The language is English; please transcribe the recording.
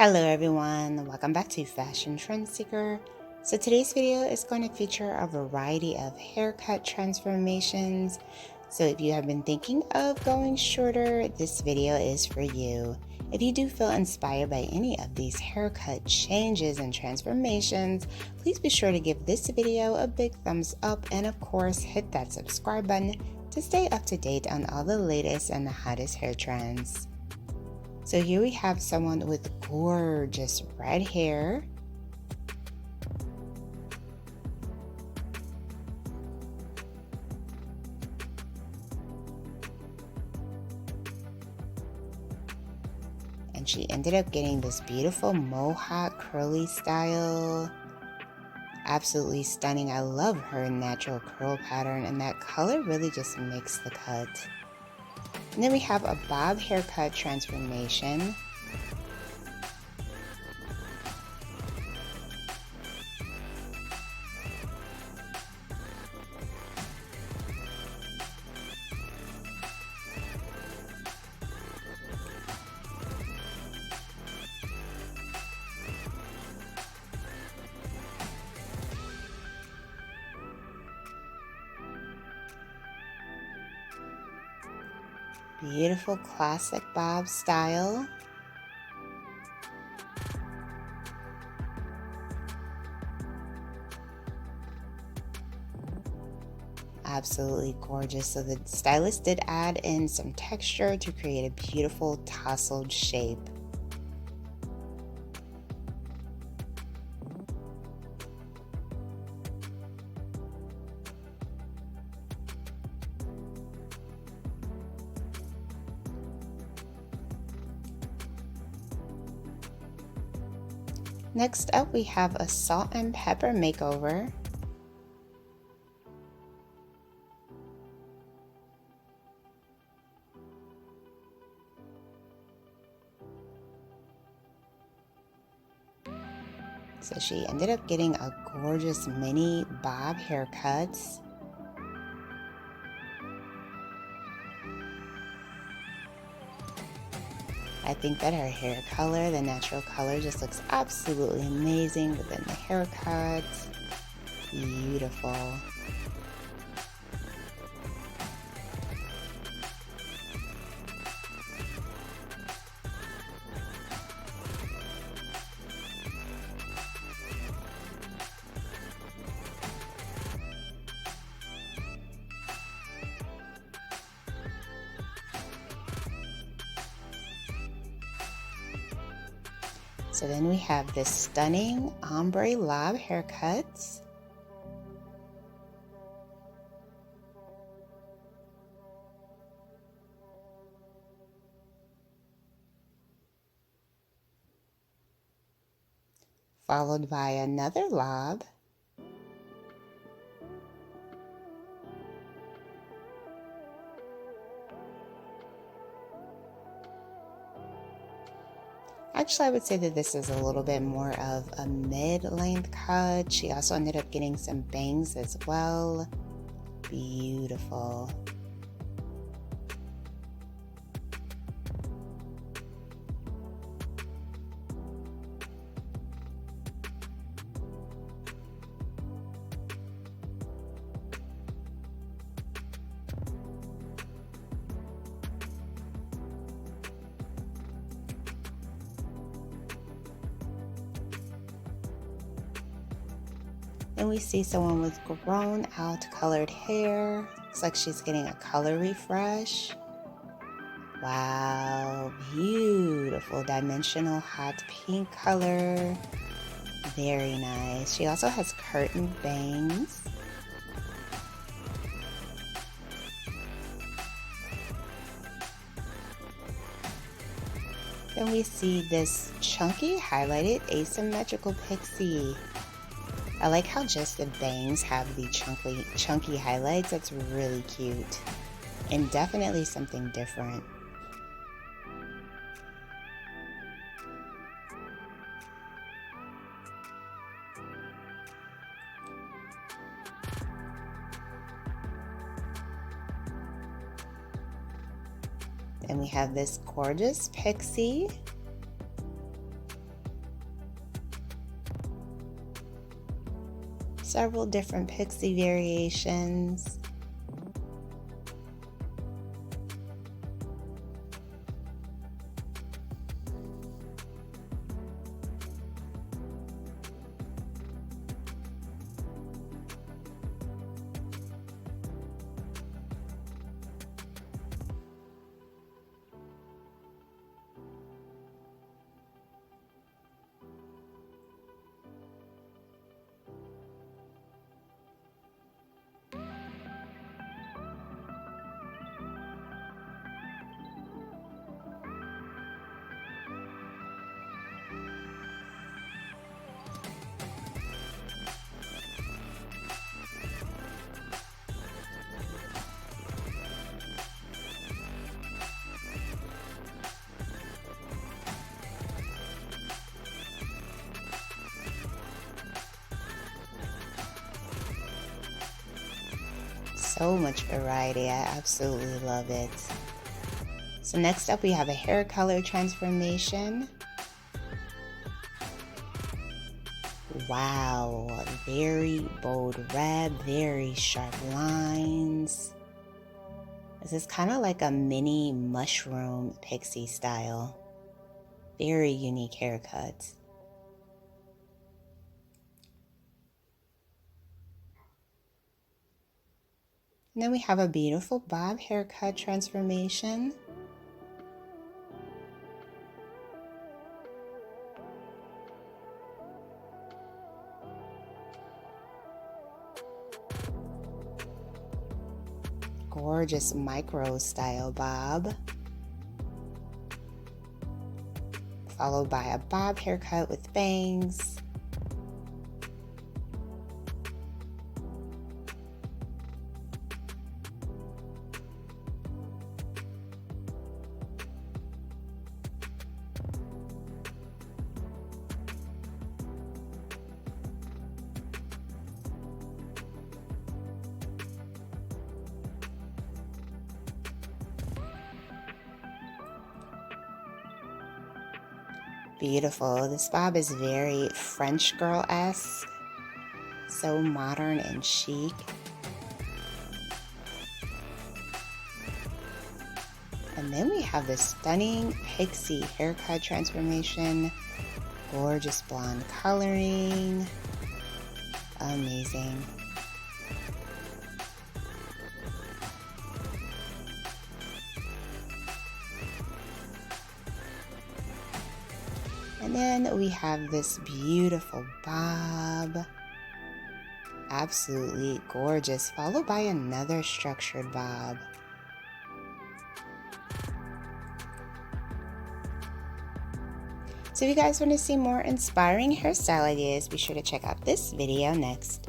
Hello everyone, welcome back to Fashion Trend Seeker. So today's video is going to feature a variety of haircut transformations. So if you have been thinking of going shorter, this video is for you. If you do feel inspired by any of these haircut changes and transformations, please be sure to give this video a big thumbs up and of course hit that subscribe button to stay up to date on all the latest and the hottest hair trends. So here we have someone with gorgeous red hair. And she ended up getting this beautiful mohawk curly style. Absolutely stunning. I love her natural curl pattern, and that color really just makes the cut. And then we have a bob haircut transformation. Beautiful classic bob style. Absolutely gorgeous. So the stylist did add in some texture to create a beautiful tousled shape. Next up, we have a salt and pepper makeover. So she ended up getting a gorgeous mini bob haircut. I think that her hair color, the natural color, just looks absolutely amazing within the haircut. Beautiful. So then we have this stunning ombre lob haircut. Followed by another lob. Actually, I would say that this is a little bit more of a mid-length cut. She also ended up getting some bangs as well. Beautiful. And we see someone with grown out colored hair. Looks like she's getting a color refresh. Wow, beautiful dimensional hot pink color. Very nice. She also has curtain bangs. Then we see this chunky highlighted asymmetrical pixie. I like how just the bangs have the chunky highlights. That's really cute and definitely something different. Then we have this gorgeous pixie. several different pixie variations. So much variety. I absolutely love it. So next up we have a hair color transformation. Wow, very bold red, very sharp lines. This is kind of like a mini mushroom pixie style. Very unique haircut. And then we have a beautiful bob haircut transformation. Gorgeous micro style bob. Followed by a bob haircut with bangs. Beautiful. This bob is very French girl-esque, so modern and chic. And then we have this stunning pixie haircut transformation. Gorgeous blonde coloring. Amazing. And then we have this beautiful bob. Absolutely gorgeous, followed by another structured bob. So if you guys want to see more inspiring hairstyle ideas, be sure to check out this video next.